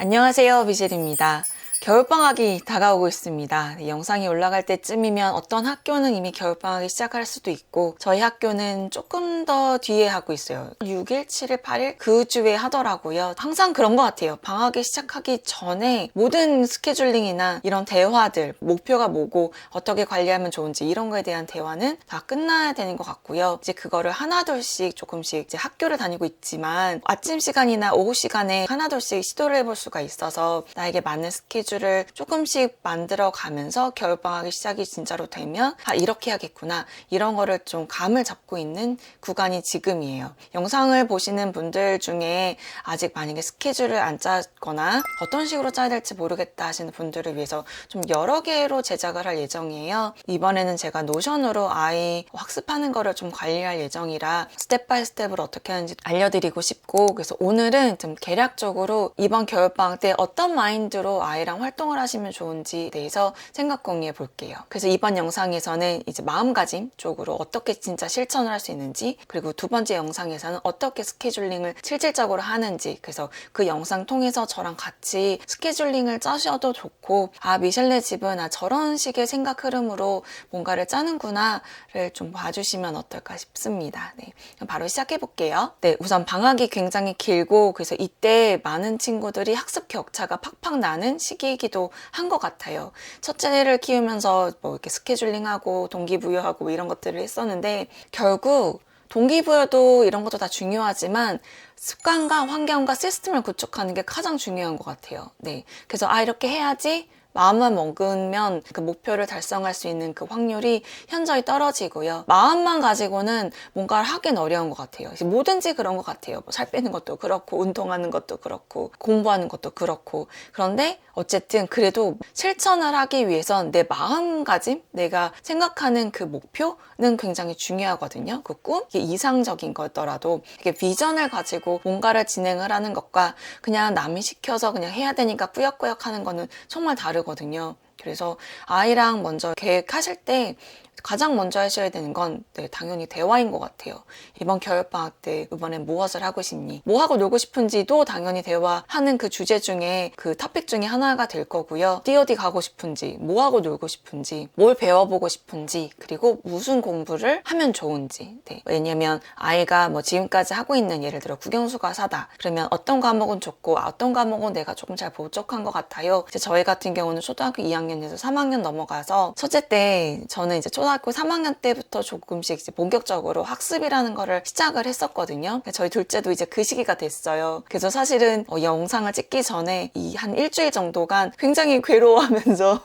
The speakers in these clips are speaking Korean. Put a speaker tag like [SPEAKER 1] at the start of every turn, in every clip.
[SPEAKER 1] 안녕하세요, 비실입니다. 겨울방학이 다가오고 있습니다. 영상이 올라갈 때쯤이면 어떤 학교는 이미 겨울방학이 시작할 수도 있고 저희 학교는 조금 더 뒤에 하고 있어요. 6일, 7일, 8일 그 주에 하더라고요. 항상 그런 것 같아요. 방학이 시작하기 전에 모든 스케줄링이나 이런 대화들, 목표가 뭐고 어떻게 관리하면 좋은지 이런 거에 대한 대화는 다 끝나야 되는 것 같고요. 이제 그거를 하나둘씩 조금씩 이제 학교를 다니고 있지만 아침 시간이나 오후 시간에 하나둘씩 시도를 해볼 수가 있어서 나에게 맞는 스케줄을 조금씩 만들어 가면서 겨울방학이 시작이 진짜로 되면 이렇게 해야겠구나 이런 거를 좀 감을 잡고 있는 구간이 지금이에요. 영상을 보시는 분들 중에 아직 만약에 스케줄을 안 짰거나 어떤 식으로 짜야 될지 모르겠다 하시는 분들을 위해서 좀 여러 개로 제작을 할 예정이에요. 이번에는 제가 노션으로 아이 학습하는 거를 좀 관리할 예정이라 스텝 바이 스텝으로 어떻게 하는지 알려드리고 싶고, 그래서 오늘은 좀 개략적으로 이번 겨울방학 때 어떤 마인드로 아이랑 활동을 하시면 좋은지에 대해서 생각 공유해 볼게요. 그래서 이번 영상에서는 이제 마음가짐 쪽으로 어떻게 진짜 실천을 할 수 있는지, 그리고 두 번째 영상에서는 어떻게 스케줄링을 실질적으로 하는지, 그래서 그 영상 통해서 저랑 같이 스케줄링을 짜셔도 좋고 미셸네 집은 저런 식의 생각 흐름으로 뭔가를 짜는구나를 좀 봐주시면 어떨까 싶습니다. 네, 그럼 바로 시작해 볼게요. 네, 우선 방학이 굉장히 길고 그래서 이때 많은 친구들이 학습 격차가 팍팍 나는 시기이기도 한 것 같아요. 첫째를 키우면서 뭐 이렇게 스케줄링하고 동기부여하고 뭐 이런 것들을 했었는데, 결국 동기부여도 이런 것도 다 중요하지만 습관과 환경과 시스템을 구축하는 게 가장 중요한 것 같아요. 네, 그래서 이렇게 해야지 마음만 먹으면 그 목표를 달성할 수 있는 그 확률이 현저히 떨어지고요. 마음만 가지고는 뭔가를 하긴 어려운 것 같아요. 뭐든지 그런 것 같아요. 살 빼는 것도 그렇고 운동하는 것도 그렇고 공부하는 것도 그렇고. 그런데 어쨌든 그래도 실천을 하기 위해선 내 마음가짐, 내가 생각하는 그 목표는 굉장히 중요하거든요. 그 꿈, 이게 이상적인 거더라도 이게 비전을 가지고 뭔가를 진행을 하는 것과 그냥 남이 시켜서 그냥 해야 되니까 꾸역꾸역 하는 거는 정말 다르거든요. 그래서 아이랑 먼저 계획하실 때 가장 먼저 하셔야 되는 건 당연히 대화인 것 같아요. 이번 겨울방학 때 이번엔 무엇을 하고 싶니? 뭐 하고 놀고 싶은지도 당연히 대화하는 그 주제 중에 그 토픽 중에 하나가 될 거고요. 어디 가고 싶은지, 뭐 하고 놀고 싶은지, 뭘 배워보고 싶은지, 그리고 무슨 공부를 하면 좋은지. 네. 왜냐면 아이가 뭐 지금까지 하고 있는, 예를 들어 국영수가사다 그러면 어떤 과목은 좋고 어떤 과목은 내가 조금 잘 부족한 것 같아요. 이제 저희 같은 경우는 초등학교 2학년에서 3학년 넘어가서 첫째 때 저는 이제 초등학교 3학년 때부터 조금씩 이제 본격적으로 학습이라는 거를 시작을 했었거든요. 저희 둘째도 이제 그 시기가 됐어요. 그래서 사실은 영상을 찍기 전에 이 한 일주일 정도간 굉장히 괴로워하면서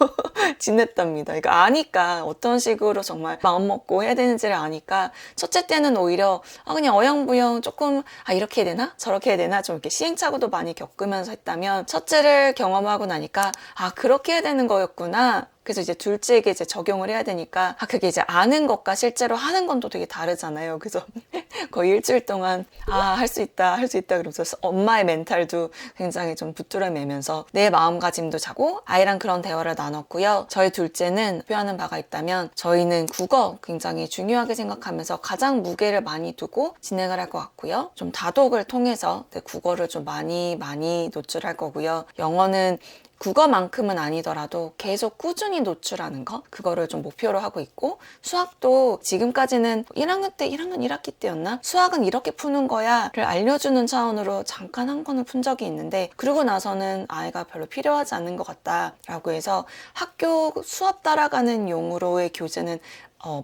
[SPEAKER 1] 지냈답니다. 그러니까 아니까 어떤 식으로 정말 마음 먹고 해야 되는지를 아니까 첫째 때는 오히려 그냥 어영부영 조금 이렇게 해야 되나? 저렇게 해야 되나? 좀 이렇게 시행착오도 많이 겪으면서 했다면 첫째를 경험하고 나니까 그렇게 해야 되는 거였구나. 그래서 이제 둘째에게 이제 적용을 해야 되니까 그게 이제 아는 것과 실제로 하는 건 또 되게 다르잖아요. 그래서 거의 일주일 동안 할 수 있다 할 수 있다 그러면서 엄마의 멘탈도 굉장히 좀 부뚜러매면서 내 마음가짐도 자고 아이랑 그런 대화를 나눴고요. 저희 둘째는 표현하는 바가 있다면 저희는 국어 굉장히 중요하게 생각하면서 가장 무게를 많이 두고 진행을 할 것 같고요. 좀 다독을 통해서 국어를 좀 많이 노출할 거고요. 영어는 국어만큼은 아니더라도 계속 꾸준히 노출하는 거, 그거를 좀 목표로 하고 있고, 수학도 지금까지는 1학년 때 1학년 1학기 때였나? 수학은 이렇게 푸는 거야를 알려주는 차원으로 잠깐 한 거는 푼 적이 있는데, 그러고 나서는 아이가 별로 필요하지 않는 것 같다라고 해서 학교 수업 따라가는 용으로의 교재는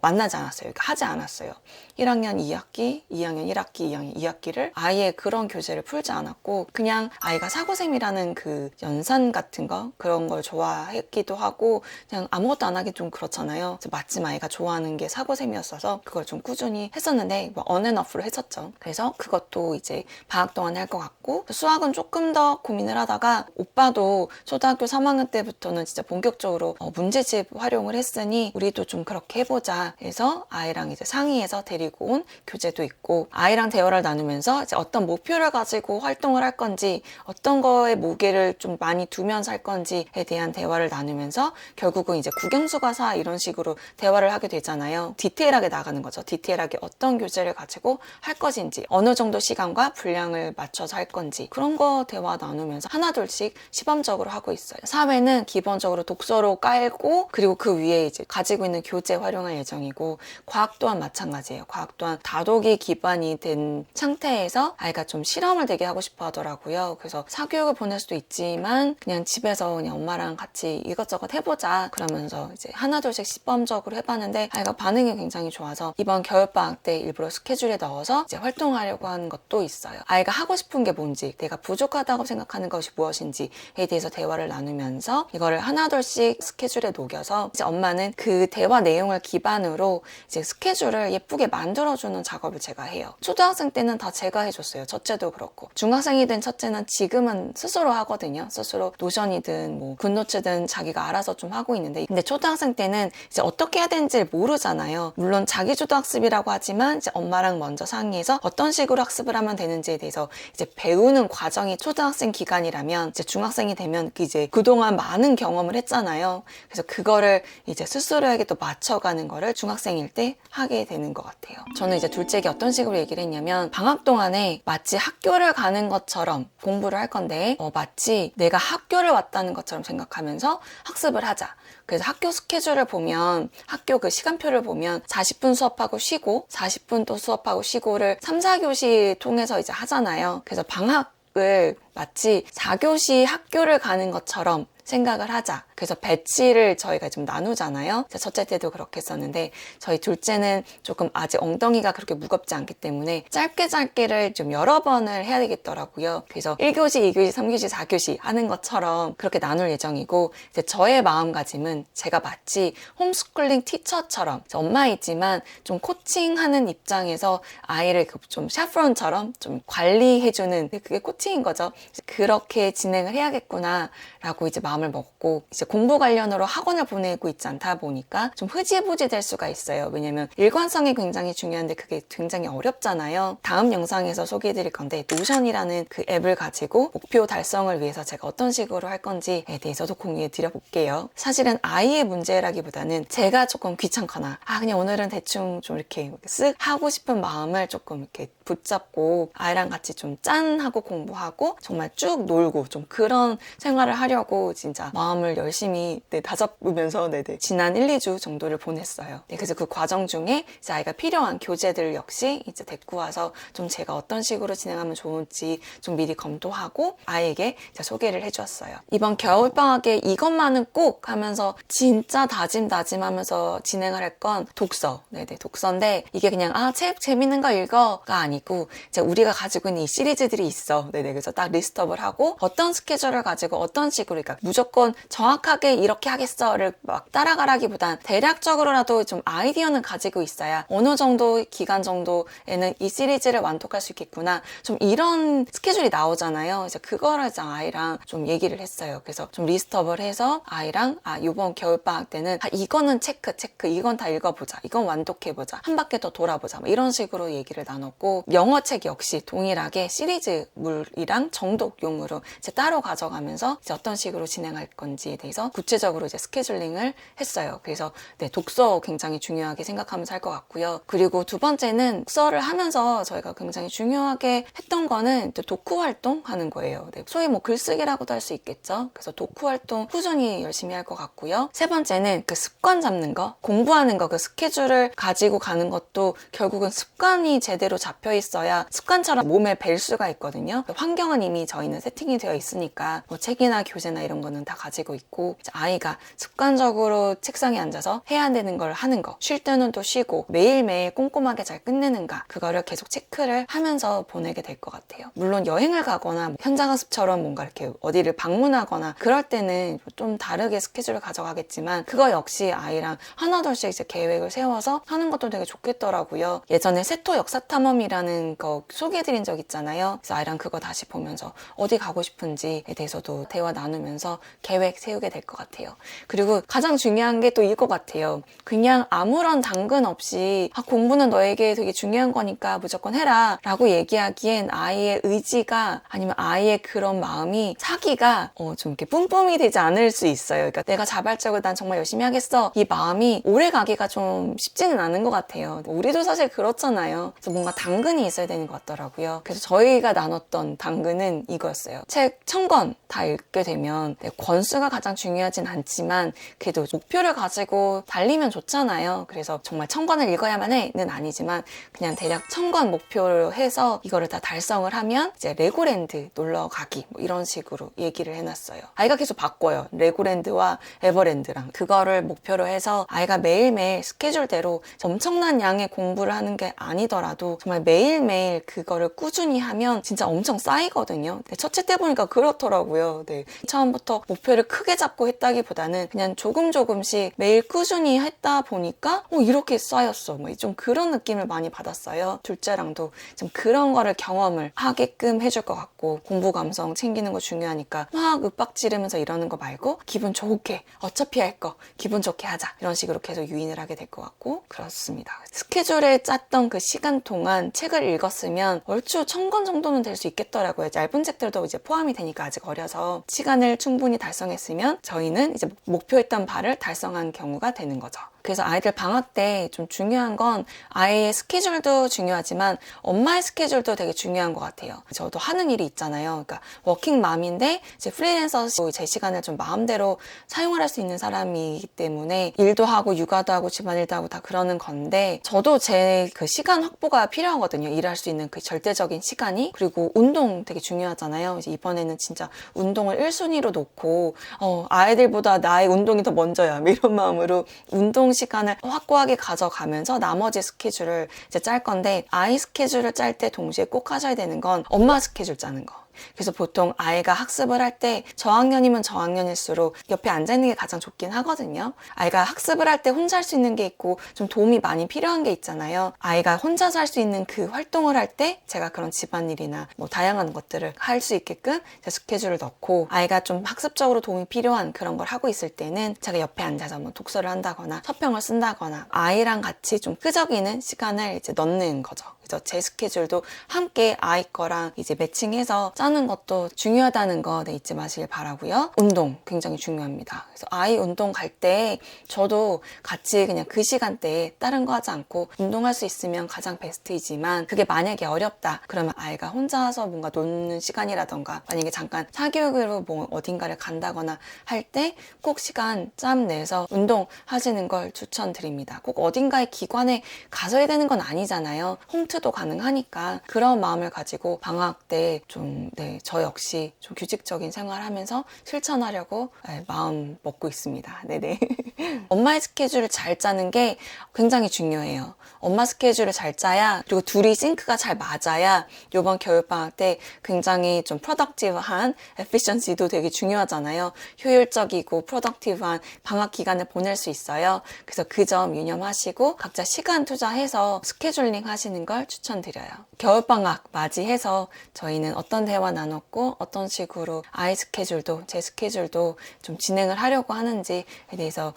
[SPEAKER 1] 만나지 않았어요. 그러니까 하지 않았어요. 1학년 2학기, 2학년 1학기, 2학년 2학기를 아예 그런 교재를 풀지 않았고 그냥 아이가 사고셈이라는 그 연산 같은 거 그런 걸 좋아했기도 하고 그냥 아무것도 안 하기 좀 그렇잖아요. 마침 아이가 좋아하는 게 사고셈이었어서 그걸 좀 꾸준히 했었는데 언앤오프로 했었죠. 그래서 그것도 이제 방학 동안에 할 것 같고, 수학은 조금 더 고민을 하다가 오빠도 초등학교 3학년 때부터는 진짜 본격적으로 문제집 활용을 했으니 우리도 좀 그렇게 해보자 해보자 해서 아이랑 이제 상의해서 데리고 온 교재도 있고, 아이랑 대화를 나누면서 이제 어떤 목표를 가지고 활동을 할 건지, 어떤 거에 무게를 좀 많이 두면서 할 건지에 대한 대화를 나누면서 결국은 이제 국영수가사 이런 식으로 대화를 하게 되잖아요. 디테일하게 나가는 거죠. 디테일하게 어떤 교재를 가지고 할 것인지, 어느 정도 시간과 분량을 맞춰서 할 건지, 그런 거 대화 나누면서 하나둘씩 시범적으로 하고 있어요. 사회는 기본적으로 독서로 깔고, 그리고 그 위에 이제 가지고 있는 교재 활용할 예정이고, 과학 또한 마찬가지예요. 과학 또한 다독이 기반이 된 상태에서 아이가 좀 실험을 되게 하고 싶어 하더라고요. 그래서 사교육을 보낼 수도 있지만 그냥 집에서 그냥 엄마랑 같이 이것저것 해보자 그러면서 이제 하나둘씩 시범적으로 해봤는데 아이가 반응이 굉장히 좋아서 이번 겨울방학 때 일부러 스케줄에 넣어서 이제 활동하려고 하는 것도 있어요. 아이가 하고 싶은 게 뭔지, 내가 부족하다고 생각하는 것이 무엇인지에 대해서 대화를 나누면서 이거를 하나둘씩 스케줄에 녹여서 이제 엄마는 그 대화 내용을 기반으로 이제 스케줄을 예쁘게 만들어주는 작업을 제가 해요. 초등학생 때는 다 제가 해줬어요. 첫째도 그렇고. 중학생이 된 첫째는 지금은 스스로 하거든요. 스스로 노션이든 뭐 굿노츠든 자기가 알아서 좀 하고 있는데, 근데 초등학생 때는 이제 어떻게 해야 되는지를 모르잖아요. 물론 자기주도 학습이라고 하지만 이제 엄마랑 먼저 상의해서 어떤 식으로 학습을 하면 되는지에 대해서 이제 배우는 과정이 초등학생 기간이라면, 이제 중학생이 되면 이제 그동안 많은 경험을 했잖아요. 그래서 그거를 이제 스스로에게 또 맞춰가는 거를 중학생일 때 하게 되는 것 같아요. 저는 이제 둘째에게 어떤 식으로 얘기를 했냐면, 방학 동안에 마치 학교를 가는 것처럼 공부를 할 건데 마치 내가 학교를 왔다는 것처럼 생각하면서 학습을 하자. 그래서 학교 스케줄을 보면, 학교 그 시간표를 보면 40분 수업하고 쉬고 40분 또 수업하고 쉬고를 3, 4교시 통해서 이제 하잖아요. 그래서 방학을 마치 4교시 학교를 가는 것처럼 생각을 하자. 그래서 배치를 저희가 좀 나누잖아요. 첫째 때도 그렇게 했었는데, 저희 둘째는 조금 아직 엉덩이가 그렇게 무겁지 않기 때문에 짧게를 좀 여러 번을 해야 되겠더라고요. 그래서 1교시, 2교시, 3교시, 4교시 하는 것처럼 그렇게 나눌 예정이고, 이제 저의 마음가짐은 제가 마치 홈스쿨링 티처처럼, 엄마이지만 좀 코칭하는 입장에서 아이를 좀 샤프론처럼 좀 관리해주는, 그게 코칭인 거죠. 그렇게 진행을 해야겠구나 라고 이제 마음을 먹고, 이제 공부 관련으로 학원을 보내고 있지 않다 보니까 좀 흐지부지 될 수가 있어요. 왜냐면 일관성이 굉장히 중요한데 그게 굉장히 어렵잖아요. 다음 영상에서 소개해 드릴 건데, 노션이라는 그 앱을 가지고 목표 달성을 위해서 제가 어떤 식으로 할 건지에 대해서도 공유해 드려 볼게요. 사실은 아이의 문제라기보다는 제가 조금 귀찮거나 그냥 오늘은 대충 좀 이렇게 쓱 하고 싶은 마음을 조금 이렇게 붙잡고 아이랑 같이 좀 짠하고 공부하고 정말 쭉 놀고 좀 그런 생활을 하려고 진짜 마음을 열심히 다잡으면서 지난 1, 2주 정도를 보냈어요. 그래서 그 과정 중에 이제 아이가 필요한 교재들 역시 이제 데리고 와서 좀 제가 어떤 식으로 진행하면 좋을지 좀 미리 검토하고 아이에게 소개를 해주었어요. 이번 겨울방학에 이것만은 꼭 하면서 진짜 다짐하면서 진행을 할 건 독서. 독서인데 이게 그냥 책 재밌는 거 읽어가 아니고 이제 우리가 가지고 있는 이 시리즈들이 있어. 그래서 딱 리스트업을 하고 어떤 스케줄을 가지고 어떤 식으로, 그러니까 무조건 정확하게 이렇게 하겠어를 막 따라가라기보단 대략적으로라도 좀 아이디어는 가지고 있어야 어느 정도 기간 정도에는 이 시리즈를 완독할 수 있겠구나. 좀 이런 스케줄이 나오잖아요. 이제 그거를 이제 아이랑 좀 얘기를 했어요. 그래서 좀 리스트업을 해서 아이랑 이번 겨울방학 때는 이거는 체크, 이건 다 읽어보자. 이건 완독해보자. 한 바퀴 더 돌아보자. 이런 식으로 얘기를 나눴고, 영어책 역시 동일하게 시리즈물이랑 정독용으로 이제 따로 가져가면서 이제 어떤 식으로 진행할 건지에 대해서 구체적으로 이제 스케줄링을 했어요. 그래서 독서 굉장히 중요하게 생각하면서 할 것 같고요. 그리고 두 번째는 독서를 하면서 저희가 굉장히 중요하게 했던 거는 독후 활동하는 거예요. 소위 뭐 글쓰기라고도 할 수 있겠죠. 그래서 독후 활동 꾸준히 열심히 할 것 같고요. 세 번째는 그 습관 잡는 거, 공부하는 거, 그 스케줄을 가지고 가는 것도 결국은 습관이 제대로 잡혀 있어야 습관처럼 몸에 뵐 수가 있거든요. 환경은 이미 저희는 세팅이 되어 있으니까 뭐 책이나 교재나 이런 거는 다 가지고 있고, 아이가 습관적으로 책상에 앉아서 해야 되는 걸 하는 거, 쉴 때는 또 쉬고 매일매일 꼼꼼하게 잘 끝내는가, 그거를 계속 체크를 하면서 보내게 될 것 같아요. 물론 여행을 가거나 현장 학습처럼 뭔가 이렇게 어디를 방문하거나 그럴 때는 좀 다르게 스케줄을 가져가겠지만, 그거 역시 아이랑 하나둘씩 이제 계획을 세워서 하는 것도 되게 좋겠더라고요. 예전에 세토 역사탐험이라는 거 소개해드린 적 있잖아요. 그래서 아이랑 그거 다시 보면서 대해서 어디 가고 싶은지에 대해서도 대화 나누면서 계획 세우게 될 것 같아요. 그리고 가장 중요한 게 또 이거 같아요. 그냥 아무런 당근 없이 공부는 너에게 되게 중요한 거니까 무조건 해라 라고 얘기하기엔 아이의 의지가 아니면 아이의 그런 마음이 사기가 좀 이렇게 뿜뿜이 되지 않을 수 있어요. 그러니까 내가 자발적으로 난 정말 열심히 하겠어 이 마음이 오래 가기가 좀 쉽지는 않은 것 같아요. 우리도 사실 그렇잖아요. 그래서 뭔가 당근이 있어야 되는 것 같더라고요. 그래서 저희가 나눴던 당근은 이거였어요. 책 1000권 다 읽게 되면 권수가 가장 중요하진 않지만 그래도 목표를 가지고 달리면 좋잖아요. 그래서 정말 1000권을 읽어야만 해는 아니지만 그냥 대략 1000권 목표로 해서 이거를 다 달성을 하면 이제 레고랜드 놀러 가기 뭐 이런 식으로 얘기를 해놨어요. 아이가 계속 바꿔요. 레고랜드와 에버랜드랑 그거를 목표로 해서 아이가 매일매일 스케줄대로 엄청난 양의 공부를 하는 게 아니더라도 정말 매일매일 그거를 꾸준히 하면 진짜 엄청 쌓이거든요. 첫째 때 보니까 그렇더라고요. 네. 처음부터 목표를 크게 잡고 했다기보다는 그냥 조금씩 매일 꾸준히 했다 보니까 이렇게 쌓였어. 뭐 좀 그런 느낌을 많이 받았어요. 둘째랑도 좀 그런 거를 경험을 하게끔 해줄 것 같고 공부 감성 챙기는 거 중요하니까 막 윽박 지르면서 이러는 거 말고 기분 좋게 어차피 할 거 기분 좋게 하자 이런 식으로 계속 유인을 하게 될 것 같고 그렇습니다. 스케줄에 짰던 그 시간 동안 책을 읽었으면 얼추 1000권 정도는 될 수 있겠더라고요. 얇은 책들도 이제 포함이 되니까 아직 어려서 시간을 충분히 달성했으면 저희는 이제 목표했던 바를 달성한 경우가 되는 거죠. 그래서 아이들 방학 때 좀 중요한 건 아이의 스케줄도 중요하지만 엄마의 스케줄도 되게 중요한 것 같아요. 저도 하는 일이 있잖아요. 그러니까 워킹맘인데 이제 프리랜서로 제 시간을 좀 마음대로 사용할 수 있는 사람이기 때문에 일도 하고 육아도 하고 집안일도 하고 다 그러는 건데 저도 제 그 시간 확보가 필요하거든요. 일할 수 있는 그 절대적인 시간이. 그리고 운동 되게 중요하잖아요. 이제 이번에는 진짜 운동을 1순위로 놓고 아이들보다 나의 운동이 더 먼저야 이런 마음으로 운동 시간을 확고하게 가져가면서 나머지 스케줄을 이제 짤 건데 아이 스케줄을 짤 때 동시에 꼭 하셔야 되는 건 엄마 스케줄 짜는 거. 그래서 보통 아이가 학습을 할 때 저학년이면 저학년일수록 옆에 앉아있는 게 가장 좋긴 하거든요. 아이가 학습을 할 때 혼자 할 수 있는 게 있고 좀 도움이 많이 필요한 게 있잖아요. 아이가 혼자서 할 수 있는 그 활동을 할 때 제가 그런 집안일이나 뭐 다양한 것들을 할 수 있게끔 스케줄을 넣고 아이가 좀 학습적으로 도움이 필요한 그런 걸 하고 있을 때는 제가 옆에 앉아서 뭐 독서를 한다거나 서평을 쓴다거나 아이랑 같이 좀 끄적이는 시간을 이제 넣는 거죠. 그래서 제 스케줄도 함께 아이 거랑 이제 매칭해서 짜는 것도 중요하다는 거 잊지 마시길 바라고요. 운동 굉장히 중요합니다. 그래서 아이 운동 갈 때 저도 같이 그냥 그 시간대에 다른 거 하지 않고 운동할 수 있으면 가장 베스트이지만 그게 만약에 어렵다 그러면 아이가 혼자서 뭔가 노는 시간이라던가 만약에 잠깐 사교육으로 뭐 어딘가를 간다거나 할 때 꼭 시간 짬 내서 운동하시는 걸 추천드립니다. 꼭 어딘가의 기관에 가서 해야 되는 건 아니잖아요. 홈트도 가능하니까 그런 마음을 가지고 방학 때 좀 저 역시 좀 규칙적인 생활하면서 실천하려고 마음 먹고 있습니다. 네네. 엄마의 스케줄을 잘 짜는 게 굉장히 중요해요. 엄마 스케줄을 잘 짜야 그리고 둘이 싱크가 잘 맞아야 이번 겨울방학 때 굉장히 좀 프로덕티브한 에피션시도 되게 중요하잖아요. 효율적이고 프로덕티브한 방학 기간을 보낼 수 있어요. 그래서 그 점 유념하시고 각자 시간 투자해서 스케줄링 하시는 걸 추천드려요. 겨울방학 맞이해서 저희는 어떤 대화 나눴고 어떤 식으로 아이 스케줄도 제 스케줄도 좀 진행을 하려고 하는지에 대해서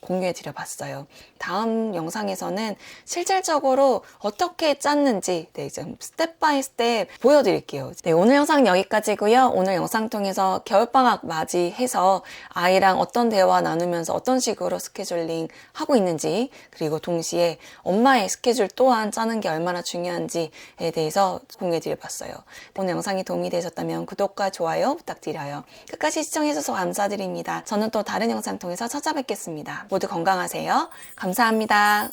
[SPEAKER 1] 공유해 드려봤어요. 다음 영상에서는 실질적으로 어떻게 짰는지 이제 스텝 바이 스텝 보여드릴게요. 오늘 영상은 여기까지고요. 오늘 영상 통해서 겨울방학 맞이해서 아이랑 어떤 대화 나누면서 어떤 식으로 스케줄링 하고 있는지 그리고 동시에 엄마의 스케줄 또한 짜는 게 얼마나 중요한지에 대해서 공유해 드려봤어요. 오늘 영상이 도움이 되셨다면 구독과 좋아요 부탁드려요. 끝까지 시청해주셔서 감사드립니다. 저는 또 다른 영상 통해서 찾아뵙겠습니다. 모두 건강하세요. 감사합니다.